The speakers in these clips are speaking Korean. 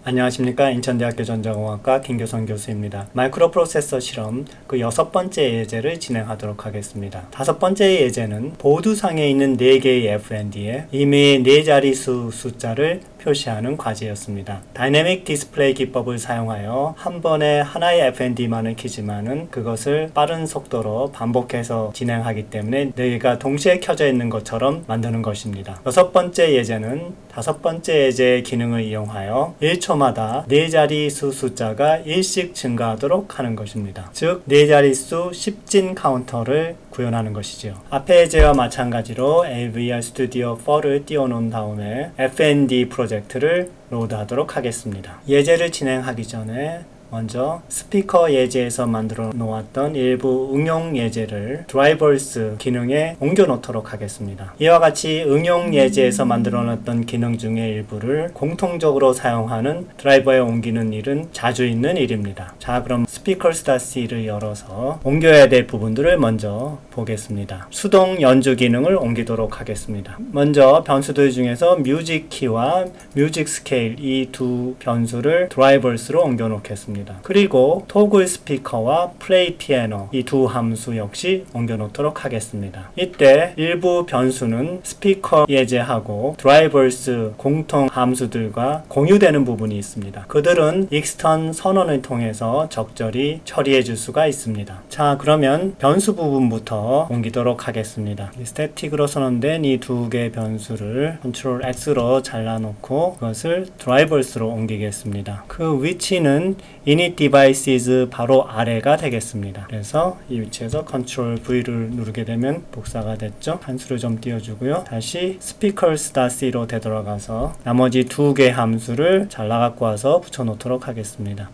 안녕하십니까. 인천대학교 전자공학과 김교선 교수입니다. 마이크로 프로세서 실험 그 6번째 예제를 진행하도록 하겠습니다. 5번째 예제는 보드상에 있는 4개의 FND에 이미 4자릿수 숫자를 표시하는 과제였습니다. 다이내믹 디스플레이 기법을 사용하여 한 번에 하나의 FND만을 키지만은 그것을 빠른 속도로 반복해서 진행하기 때문에 4개가 동시에 켜져 있는 것처럼 만드는 것입니다. 6번째 예제는 5번째 예제의 기능을 이용하여 1초마다 4자릿수 숫자가 1씩 증가하도록 하는 것입니다. 즉 4자릿수 10진 카운터를 구현하는 것이죠. 앞의 예제와 마찬가지로 AVR 스튜디오 4를 띄워놓은 다음에 FND 프로젝트를 로드하도록 하겠습니다. 예제를 진행하기 전에 먼저 스피커 예제에서 만들어 놓았던 일부 응용 예제를 드라이버스 기능에 옮겨 놓도록 하겠습니다. 이와 같이 응용 예제에서 만들어 놨던 기능 중의 일부를 공통적으로 사용하는 드라이버에 옮기는 일은 자주 있는 일입니다. 자, 그럼 스피커.c를 열어서 옮겨야 될 부분들을 먼저 보겠습니다. 수동 연주 기능을 옮기도록 하겠습니다. 먼저 변수들 중에서 뮤직 키와 뮤직 스케일 이 두 변수를 드라이버스로 옮겨 놓겠습니다. 그리고 토글 스피커와 플레이 피아노 이 두 함수 역시 옮겨 놓도록 하겠습니다. 이때 일부 변수는 스피커 예제하고 드라이버스 공통 함수들과 공유되는 부분이 있습니다. 그들은 익스턴 선언을 통해서 적절히 처리해 줄 수가 있습니다. 자, 그러면 변수 부분부터 옮기도록 하겠습니다. 스태틱으로 선언된 이 두 개의 변수를 컨트롤 X로 잘라놓고 그것을 드라이버스로 옮기겠습니다. 그 위치는 init devices 바로 아래가 되겠습니다. 그래서 이 위치에서 컨트롤 V를 누르게 되면 복사가 됐죠. 한수를 좀 띄워주고요. 다시 speakers.c로 되돌아가서 나머지 두 개의 함수를 잘라 갖고 와서 붙여 놓도록 하겠습니다.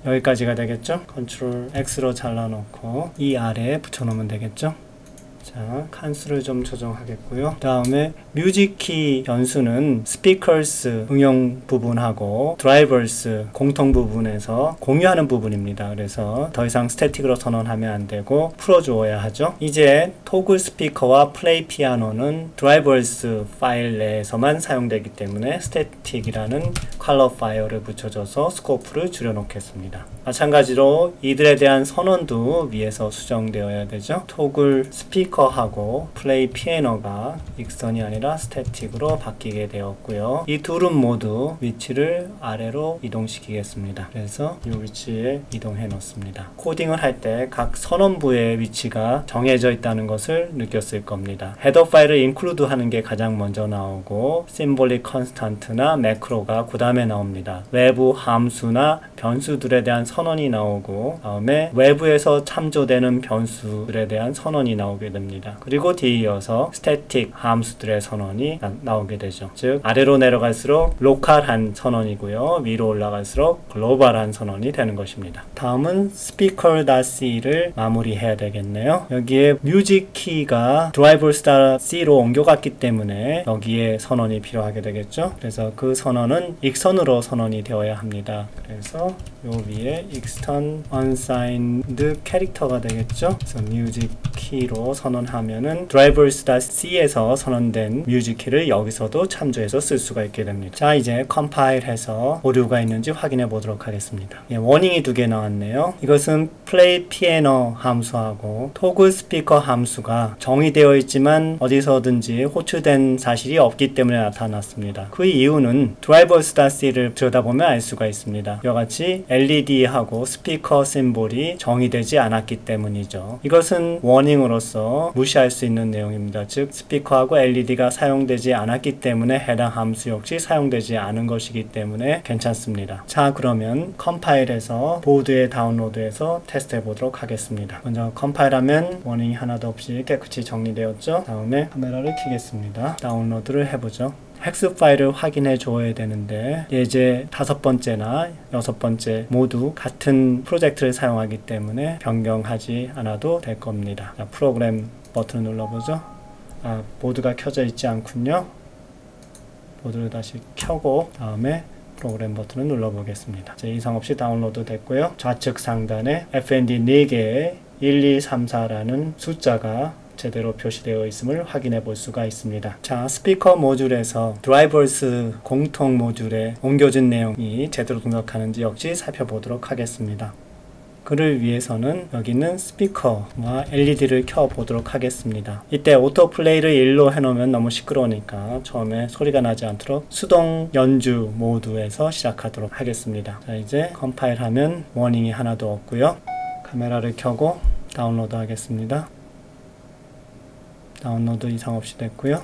여기까지가 되겠죠. 컨트롤 X로 잘라 놓고 이 아래에 붙여 놓으면 되겠죠. 자, 칸수를 좀 조정하겠고요. 그 다음에 뮤직키 변수는 스피커스 응용 부분하고 드라이버스 공통 부분에서 공유하는 부분입니다. 그래서 더 이상 스태틱으로 선언하면 안 되고 풀어주어야 하죠. 이제 토글 스피커와 플레이 피아노는 드라이버스 파일 내에서만 사용되기 때문에 스태틱이라는 컬러 파일을 붙여줘서 스코프를 줄여놓겠습니다. 마찬가지로 이들에 대한 선언도 위에서 수정되어야 되죠. 토글 스피커하고 플레이 피아노가 익스턴이 아니라 스태틱으로 바뀌게 되었고요. 이 둘은 모두 위치를 아래로 이동시키겠습니다. 그래서 이 위치에 이동해 놓습니다. 코딩을 할 때 각 선언부의 위치가 정해져 있다는 것을 느꼈을 겁니다. 헤더 파일을 인클루드 하는 게 가장 먼저 나오고 심볼릭 컨스탄트나 매크로가 그 다음에 나옵니다. 외부 함수나 변수들에 대한 선언이 나오고 다음에 외부에서 참조되는 변수들에 대한 선언이 나오게 됩니다. 그리고 뒤이어서 스태틱 함수들의 선언이 나오게 되죠. 즉 아래로 내려갈수록 로컬한 선언이고요. 위로 올라갈수록 글로벌한 선언이 되는 것입니다. 다음은 speaker.c를 마무리해야 되겠네요. 여기에 뮤직 키가 drivers.c로 옮겨갔기 때문에 여기에 선언이 필요하게 되겠죠. 그래서 그 선언은 익선으로 선언이 되어야 합니다. 그래서 요 위에 extern unsigned 캐릭터가 되겠죠. 그래서 뮤직 키로 선언하면은 drivers.c에서 선언된 뮤직 키를 여기서도 참조해서 쓸 수가 있게 됩니다. 자, 이제 컴파일해서 오류가 있는지 확인해 보도록 하겠습니다. 예, 워닝이 2개 나왔네요. 이것은 play piano 함수하고 토글 스피커 함수가 정의되어 있지만 어디서든지 호출된 사실이 없기 때문에 나타났습니다. 그 이유는 drivers.c를 들여다보면 알 수가 있습니다. 이와 같이 LED하고 스피커 심볼이 정의되지 않았기 때문이죠. 이것은 워닝으로서 무시할 수 있는 내용입니다. 즉 스피커하고 LED가 사용되지 않았기 때문에 해당 함수 역시 사용되지 않은 것이기 때문에 괜찮습니다. 자, 그러면 컴파일해서 보드에 다운로드해서 테스트해 보도록 하겠습니다. 먼저 컴파일하면 워닝이 하나도 없이 깨끗이 정리되었죠. 다음에 카메라를 켜겠습니다. 다운로드를 해보죠. 헥스 파일을 확인해 줘야 되는데 예제 5번째나 6번째 모두 같은 프로젝트를 사용하기 때문에 변경하지 않아도 될 겁니다. 자, 프로그램 버튼을 눌러보죠. 보드가 켜져 있지 않군요. 보드를 다시 켜고 다음에 프로그램 버튼을 눌러보겠습니다. 이상 없이 다운로드 됐고요. 좌측 상단에 FND 4개의 1, 2, 3, 4라는 숫자가 제대로 표시되어 있음을 확인해 볼 수가 있습니다. 자, 스피커 모듈에서 드라이버스 공통 모듈에 옮겨진 내용이 제대로 동작하는지 역시 살펴보도록 하겠습니다. 그를 위해서는 여기 있는 스피커와 LED를 켜보도록 하겠습니다. 이때 오토플레이를 1로 해놓으면 너무 시끄러우니까 처음에 소리가 나지 않도록 수동 연주 모드에서 시작하도록 하겠습니다. 자, 이제 컴파일하면 워닝이 하나도 없고요. 카메라를 켜고 다운로드 하겠습니다. 다운로드 이상 없이 됐고요.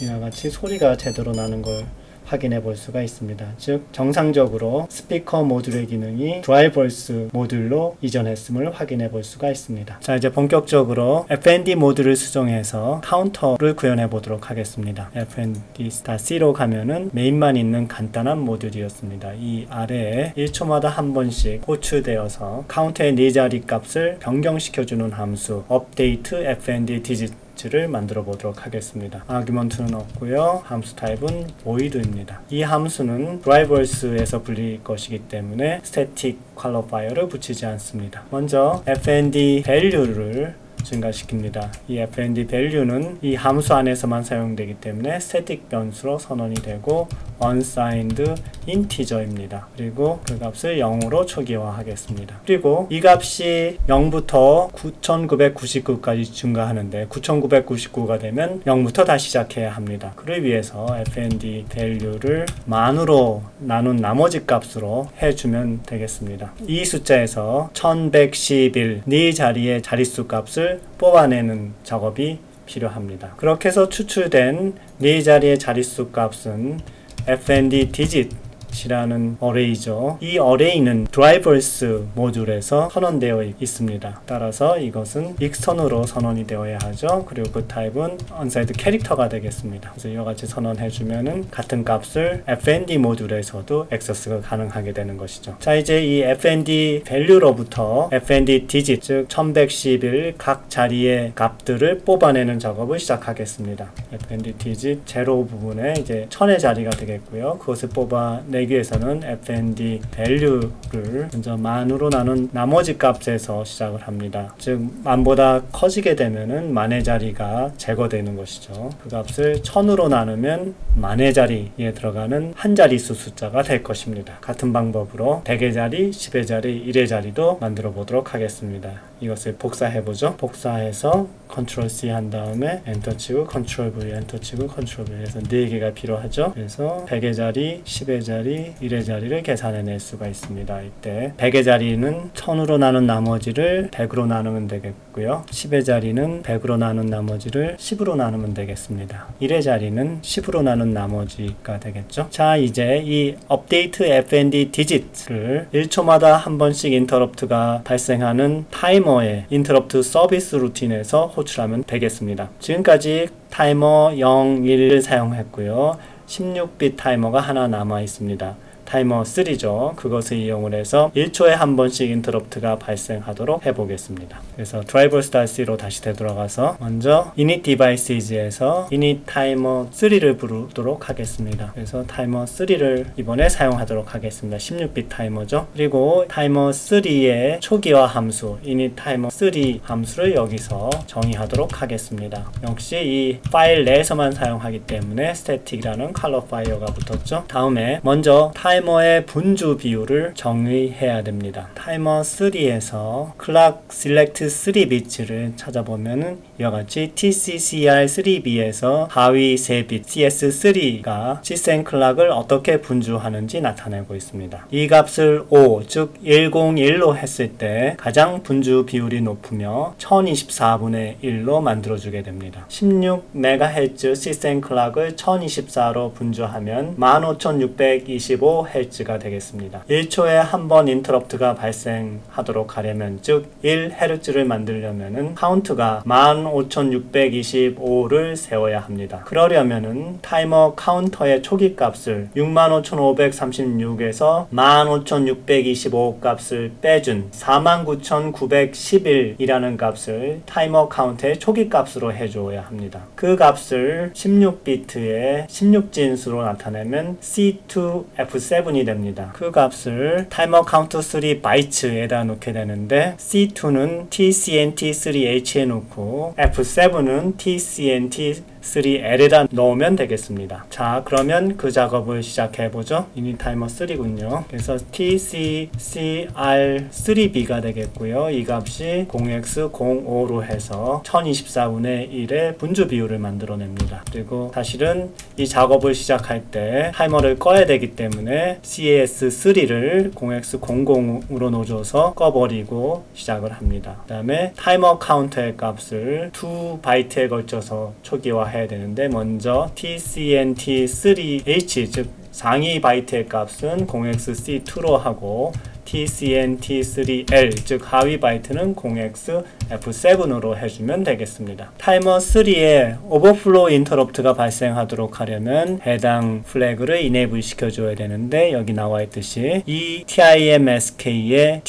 이와 같이 소리가 제대로 나는 걸 확인해 볼 수가 있습니다. 즉 정상적으로 스피커 모듈의 기능이 드라이버스 모듈로 이전했음을 확인해 볼 수가 있습니다. 자, 이제 본격적으로 FND 모듈을 수정해서 카운터를 구현해 보도록 하겠습니다. FND-C로 가면은 메인만 있는 간단한 모듈이었습니다. 이 아래에 1초마다 한 번씩 호출되어서 카운터의 4자리 값을 변경시켜주는 함수 update FND digit 를 만들어 보도록 하겠습니다. 아규먼트는 없고요. 함수 타입은 void입니다. 이 함수는 드라이버스에서 불릴 것이기 때문에 static qualifier를 붙이지 않습니다. 먼저 fnd value를 증가시킵니다. 이 fnd value는 이 함수 안에서만 사용되기 때문에 static 변수로 선언이 되고 unsigned integer입니다. 그리고 그 값을 0으로 초기화하겠습니다. 그리고 이 값이 0부터 9999까지 증가하는데 9999가 되면 0부터 다시 시작해야 합니다. 그를 위해서 fnd value를 만으로 나눈 나머지 값으로 해주면 되겠습니다. 이 숫자에서 1111 네 자리의 자릿수 값을 뽑아내는 작업이 필요합니다. 그렇게 해서 추출된 네 자리의 자릿수 값은 FND digit 이라는 어레이죠. 이 어레이는 드라이버스 모듈에서 선언되어 있습니다. 따라서 이것은 익스턴으로 선언이 되어야 하죠. 그리고 그 타입은 unsigned 캐릭터가 되겠습니다. 그래서 이와 같이 선언해 주면은 같은 값을 FND 모듈에서도 액세스가 가능하게 되는 것이죠. 자, 이제 이 FND value로부터 FND digit 즉 1111 각 자리의 값들을 뽑아내는 작업을 시작하겠습니다. FND digit 0 부분에 이제 1000의 자리가 되겠고요. 그것을 뽑아내기 위해서는 FND value를 먼저 만으로 나눈 나머지 값에서 시작을 합니다. 즉 만보다 커지게 되면은 만의 자리가 제거되는 것이죠. 그 값을 1000으로 나누면 만의 자리에 들어가는 한 자릿수 숫자가 될 것입니다. 같은 방법으로 100의 자리, 10의 자리, 1의 자리도 만들어 보도록 하겠습니다. 이것을 복사해 보죠. 복사해서 Ctrl C 한 다음에 엔터 치고 Ctrl V, 엔터 치고 Ctrl V 해서 4개가 필요하죠. 그래서 100의 자리, 10의 자리, 1의 자리를 계산해 낼 수가 있습니다. 이때 100의 자리는 1000으로 나눈 나머지를 100으로 나누면 되겠고요. 10의 자리는 100으로 나눈 나머지를 10으로 나누면 되겠습니다. 1의 자리는 10으로 나눈 나머지가 되겠죠. 자, 이제 이 update FND digit를 1초마다 한 번씩 인터럽트가 발생하는 타이머의 인터럽트 서비스 루틴에서 호출하면 되겠습니다. 지금까지 타이머 0, 1을 사용했고요. 16빗 타이머가 하나 남아 있습니다. 타이머 3죠. 그것을 이용을 해서 1초에 한 번씩 인터럽트가 발생하도록 해보겠습니다. 그래서 driver-c로 다시 되돌아가서 먼저 init devices에서 init timer 3를 부르도록 하겠습니다. 그래서 타이머 3를 이번에 사용하도록 하겠습니다. 16빗 타이머죠. 그리고 타이머 3의 초기화 함수 init timer 3 함수를 여기서 정의하도록 하겠습니다. 역시 이 파일 내에서만 사용하기 때문에 static이라는 qualifier가 붙었죠. 다음에 먼저 타이머의 분주 비율을 정의해야 됩니다. 타이머 3에서 clock select 3비트를 찾아보면은 이와 같이 TCCR3B에서 하위 3빗 CS3가 시센 클락을 어떻게 분주하는지 나타내고 있습니다. 이 값을 5, 즉 101로 했을 때 가장 분주 비율이 높으며 1024분의 1로 만들어주게 됩니다. 16MHz 시센 클락을 1024로 분주하면 15625Hz가 되겠습니다. 1초에 한 번 인터럽트가 발생하도록 하려면, 즉 1Hz를 만들려면은 카운트가 15625를 세워야 합니다. 그러려면은 타이머 카운터의 초기 값을 65536에서 15625 값을 빼준 49911이라는 값을 타이머 카운트의 초기 값으로 해줘야 합니다. 그 값을 16비트의 16진수로 나타내면 C2F7 F7이 됩니다. 그 값을 타이머 카운트 3 바이츠에다 놓게 되는데 C2는 TCNT3H에 놓고 F7은 TCNT3L에다 넣으면 되겠습니다. 자, 그러면 그 작업을 시작해보죠. 이니 타이머 3군요. 그래서 TCCR3B가 되겠고요. 이 값이 0x05로 해서 1024분의 1의 분주 비율을 만들어냅니다. 그리고 사실은 이 작업을 시작할 때 타이머를 꺼야 되기 때문에 CAS3를 0x00으로 넣어줘서 꺼버리고 시작을 합니다. 그 다음에 타이머 카운터의 값을 2바이트에 걸쳐서 초기화해야 되는데 먼저 TCNT3H 즉 상위 바이트의 값은 0xC2로 하고 TCNT3L 즉 하위 바이트는 0xF7으로 해주면 되겠습니다. 타이머 3에 오버플로우 인터럽트가 발생하도록 하려면 해당 플래그를 이네이블 시켜줘야 되는데 여기 나와 있듯이 이 TIMSK의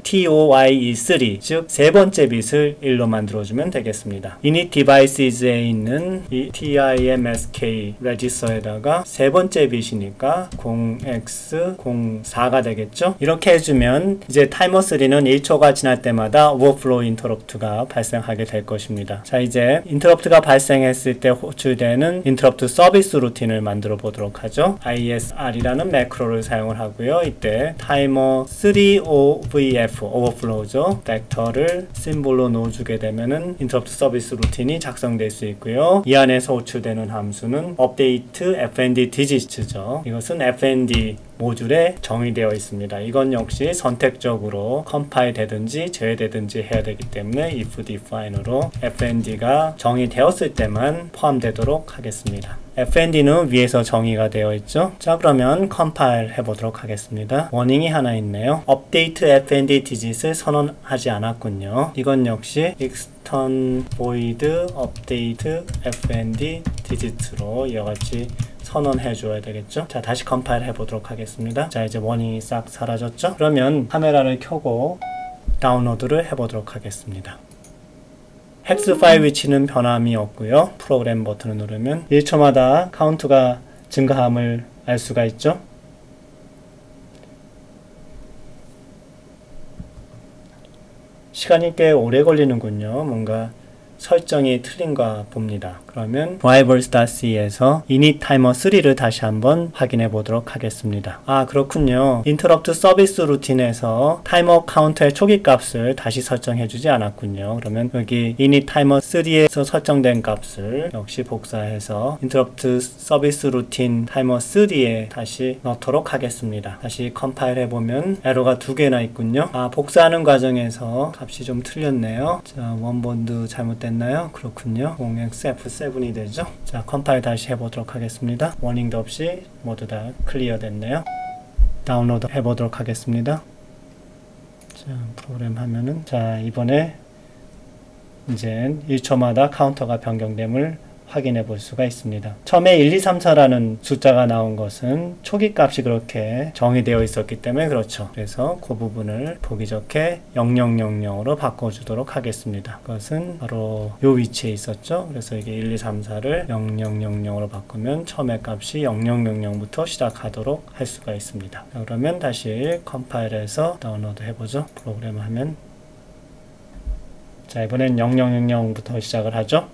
TOYE3 즉 세 번째 bit을 1로 만들어주면 되겠습니다. init devices에 있는 이 TIMSK 레지스터에다가 세 번째 bit이니까 0x04가 되겠죠. 이렇게 해주면 이제 타이머 3는 1초가 지날 때마다 오버플로우 인터럽트가 발생하게 될 것입니다. 자, 이제 인터럽트가 발생했을 때 호출되는 인터럽트 서비스 루틴을 만들어 보도록 하죠. ISR이라는 매크로를 사용을 하고요. 이때 타이머 3OVF 오버플로우죠. 벡터를 심볼로 넣어주게 되면은 인터럽트 서비스 루틴이 작성될 수 있고요. 이 안에서 호출되는 함수는 update fnd digits죠. 이것은 fnd 모듈에 정의되어 있습니다. 이건 역시 선택적으로 컴파일 되든지 제외되든지 해야 되기 때문에 if define으로 fnd가 정의되었을 때만 포함되도록 하겠습니다. fnd는 위에서 정의가 되어 있죠. 자, 그러면 컴파일 해보도록 하겠습니다. 워닝이 하나 있네요. update fnd digit을 선언하지 않았군요. 이건 역시 extern void update fnd digit로 이와 같이 선언해 줘야 되겠죠. 자, 다시 컴파일 해보도록 하겠습니다. 자, 이제 워닝이 싹 사라졌죠. 그러면 카메라를 켜고 다운로드를 해보도록 하겠습니다. 헥스 파일 위치는 변함이 없고요. 프로그램 버튼을 누르면 1초마다 카운트가 증가함을 알 수가 있죠. 시간이 꽤 오래 걸리는군요. 뭔가 설정이 틀린가 봅니다. 그러면 drivers.c에서 init timer 3를 다시 한번 확인해 보도록 하겠습니다. 아, 그렇군요. interrupt 서비스 루틴에서 타이머 카운터의 초기 값을 다시 설정해 주지 않았군요. 그러면 여기 init timer 3에서 설정된 값을 역시 복사해서 interrupt 서비스 루틴 타이머 3에 다시 넣도록 하겠습니다. 다시 컴파일 해보면 에러가 두 개나 있군요. 아, 복사하는 과정에서 값이 좀 틀렸네요. 자, 원본드 잘못됐나요? 그렇군요. 0xF7이 되죠. 자, 컴파일 다시 해보도록 하겠습니다. 워닝도 없이 모두 다 클리어 됐네요. 다운로드 해보도록 하겠습니다. 자, 프로그램 하면은, 자, 이번에 이제 1초마다 카운터가 변경됨을 확인해 볼 수가 있습니다. 처음에 1, 2, 3, 4라는 숫자가 나온 것은 초기 값이 그렇게 정의되어 있었기 때문에 그렇죠. 그래서 그 부분을 보기 좋게 0000으로 바꿔주도록 하겠습니다. 그것은 바로 이 위치에 있었죠. 그래서 이게 1, 2, 3, 4를 0000으로 바꾸면 처음의 값이 0000부터 시작하도록 할 수가 있습니다. 자, 그러면 다시 컴파일해서 다운로드 해보죠. 프로그램 하면, 자, 이번엔 0000부터 시작을 하죠.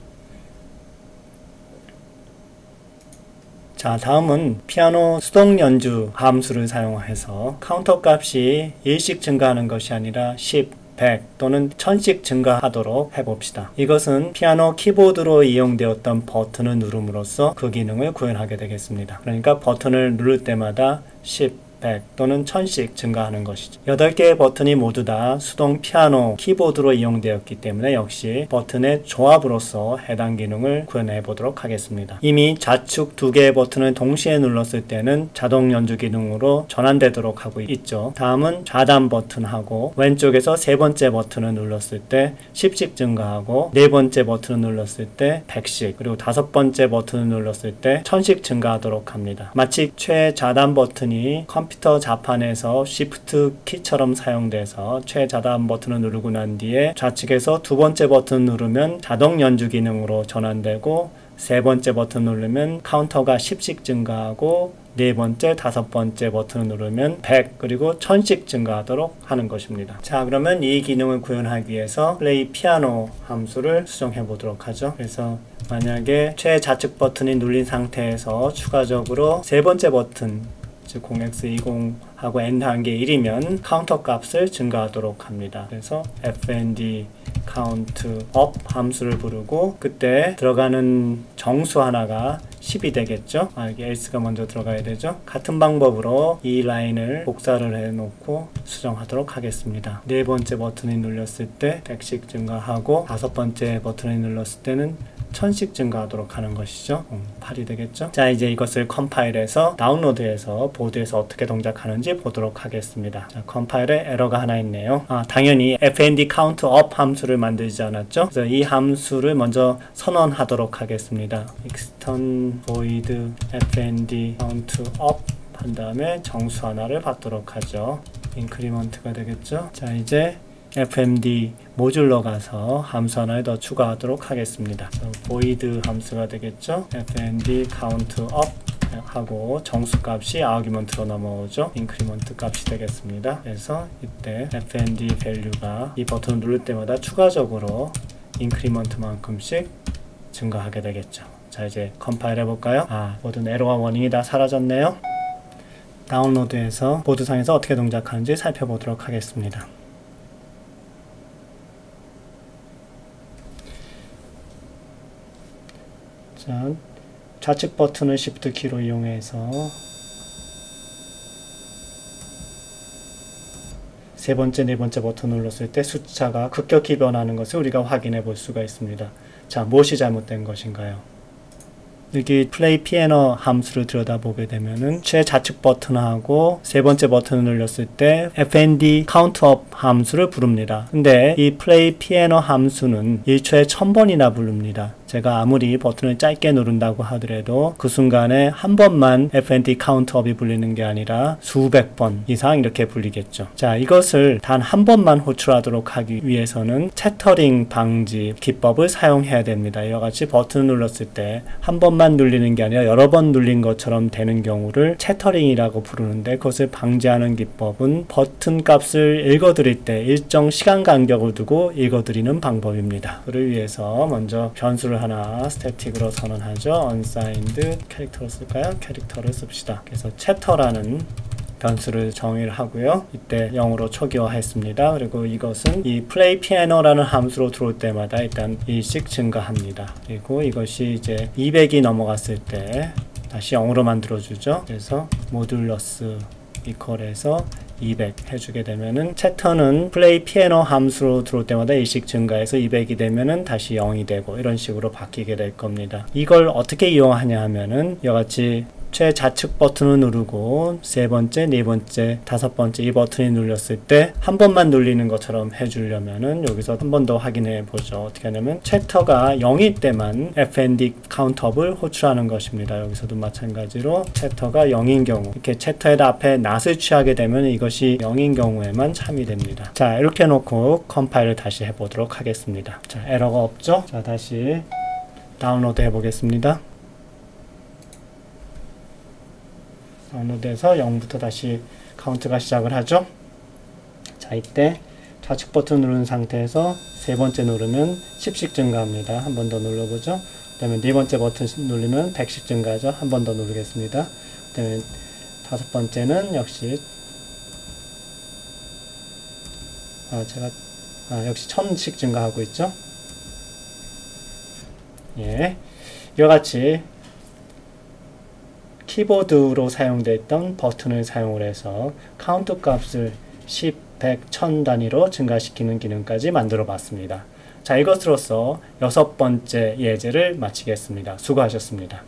자, 다음은 피아노 수동 연주 함수를 사용해서 카운터 값이 1씩 증가하는 것이 아니라 10, 100 또는 1000씩 증가하도록 해봅시다. 이것은 피아노 키보드로 이용되었던 버튼을 누름으로써 그 기능을 구현하게 되겠습니다. 그러니까 버튼을 누를 때마다 10, 100 또는 1000씩 증가하는 것이죠. 8개의 버튼이 모두 다 수동 피아노 키보드로 이용되었기 때문에 역시 버튼의 조합으로서 해당 기능을 구현해 보도록 하겠습니다. 이미 좌측 2개의 버튼을 동시에 눌렀을 때는 자동 연주 기능으로 전환되도록 하고 있죠. 다음은 좌단 버튼하고 왼쪽에서 세 번째 버튼을 눌렀을 때 10씩 증가하고 네 번째 버튼을 눌렀을 때 100씩 그리고 다섯 번째 버튼을 눌렀을 때 1000씩 증가하도록 합니다. 마치 최좌단 버튼이 컴퓨터 자판에서 Shift 키처럼 사용돼서 최자단 버튼을 누르고 난 뒤에 좌측에서 두 번째 버튼 누르면 자동 연주 기능으로 전환되고 세 번째 버튼 누르면 카운터가 10씩 증가하고 네 번째, 다섯 번째 버튼을 누르면 100 그리고 1000씩 증가하도록 하는 것입니다. 자, 그러면 이 기능을 구현하기 위해서 플레이 피아노 함수를 수정해 보도록 하죠. 그래서 만약에 최좌측 버튼이 눌린 상태에서 추가적으로 세 번째 버튼, 즉 0x20하고 n 단계 1이면 카운터 값을 증가하도록 합니다. 그래서 fnd count up 함수를 부르고 그때 들어가는 정수 하나가 10이 되겠죠. 여기 else가 먼저 들어가야 되죠. 같은 방법으로 이 라인을 복사를 해 놓고 수정하도록 하겠습니다. 네 번째 버튼이 눌렸을 때 100씩 증가하고 다섯 번째 버튼이 눌렀을 때는 1000씩 증가하도록 하는 것이죠. 8이 되겠죠. 자, 이제 이것을 컴파일해서 다운로드해서 보드에서 어떻게 동작하는지 보도록 하겠습니다. 자, 컴파일에 에러가 하나 있네요. 당연히 fnd count up 함수를 만들지 않았죠. 그래서 이 함수를 먼저 선언하도록 하겠습니다. extern void fnd count up 한 다음에 정수 하나를 받도록 하죠. 인크리먼트가 되겠죠. 자, 이제 fmd 모듈러 가서 함수 하나를 더 추가하도록 하겠습니다. void 함수가 되겠죠. fmd count up 하고 정수 값이 아규먼트로 넘어오죠. 인크리먼트 값이 되겠습니다. 그래서 이때 fmd 밸류가 이 버튼을 누를 때마다 추가적으로 인크리먼트만큼씩 증가하게 되겠죠. 자, 이제 컴파일 해볼까요? 모든 에러와 워닝이 다 사라졌네요. 다운로드해서 보드상에서 어떻게 동작하는지 살펴보도록 하겠습니다. 자, 좌측 버튼을 Shift 키로 이용해서 세 번째, 네 번째 버튼을 눌렀을 때 숫자가 급격히 변하는 것을 우리가 확인해 볼 수가 있습니다. 자, 무엇이 잘못된 것인가요? 여기 플레이 피아노 함수를 들여다보게 되면은 최좌측 버튼하고 세 번째 버튼을 눌렀을 때 fnd count up 함수를 부릅니다. 근데 이 플레이 피아노 함수는 1초에 1000번이나 부릅니다. 제가 아무리 버튼을 짧게 누른다고 하더라도 그 순간에 한 번만 fnd count up이 불리는 게 아니라 수백 번 이상 이렇게 불리겠죠. 자, 이것을 단 한 번만 호출하도록 하기 위해서는 채터링 방지 기법을 사용해야 됩니다. 이와 같이 버튼을 눌렀을 때 한 번만 눌리는 게 아니라 여러 번 눌린 것처럼 되는 경우를 채터링이라고 부르는데, 그것을 방지하는 기법은 버튼 값을 읽어드릴 때 일정 시간 간격을 두고 읽어드리는 방법입니다. 그를 위해서 먼저 변수를 하나 스태틱으로 선언하죠. unsigned 캐릭터를 쓸까요? 캐릭터를 씁시다. 그래서 채터라는 변수를 정의를 하고요. 이때 0으로 초기화했습니다. 그리고 이것은 이 play piano라는 함수로 들어올 때마다 일단 1씩 증가합니다. 그리고 이것이 이제 200이 넘어갔을 때 다시 0으로 만들어주죠. 그래서 모듈러스 이퀄해서 200 해주게 되면은 채터는 플레이 피아노 함수로 들어올 때마다 1씩 증가해서 200이 되면은 다시 0이 되고 이런 식으로 바뀌게 될 겁니다. 이걸 어떻게 이용하냐 하면은 이와같이 최좌측 버튼을 누르고 세 번째, 네 번째, 다섯 번째 이 버튼이 눌렸을 때 한 번만 눌리는 것처럼 해주려면은 여기서 한 번 더 확인해 보죠. 어떻게 하냐면 채터가 0일 때만 fnd countup을 호출하는 것입니다. 여기서도 마찬가지로 채터가 0인 경우, 이렇게 채터에다 앞에 낫을 취하게 되면 이것이 0인 경우에만 참이 됩니다. 자, 이렇게 해놓고 컴파일을 다시 해보도록 하겠습니다. 자, 에러가 없죠? 자, 다시 다운로드 해보겠습니다. 다운로드해서 0부터 다시 카운트가 시작을 하죠. 자, 이때 좌측 버튼 누른 상태에서 세 번째 누르면 10씩 증가합니다. 한 번 더 눌러보죠. 그 다음에 네 번째 버튼 누르면 100씩 증가하죠. 한 번 더 누르겠습니다. 그 다음에 다섯 번째는 역시 역시 1000씩 증가하고 있죠. 예, 이와 같이 키보드로 사용됐던 버튼을 사용을 해서 카운트 값을 10, 100, 1000 단위로 증가시키는 기능까지 만들어 봤습니다. 자, 이것으로서 6번째 예제를 마치겠습니다. 수고하셨습니다.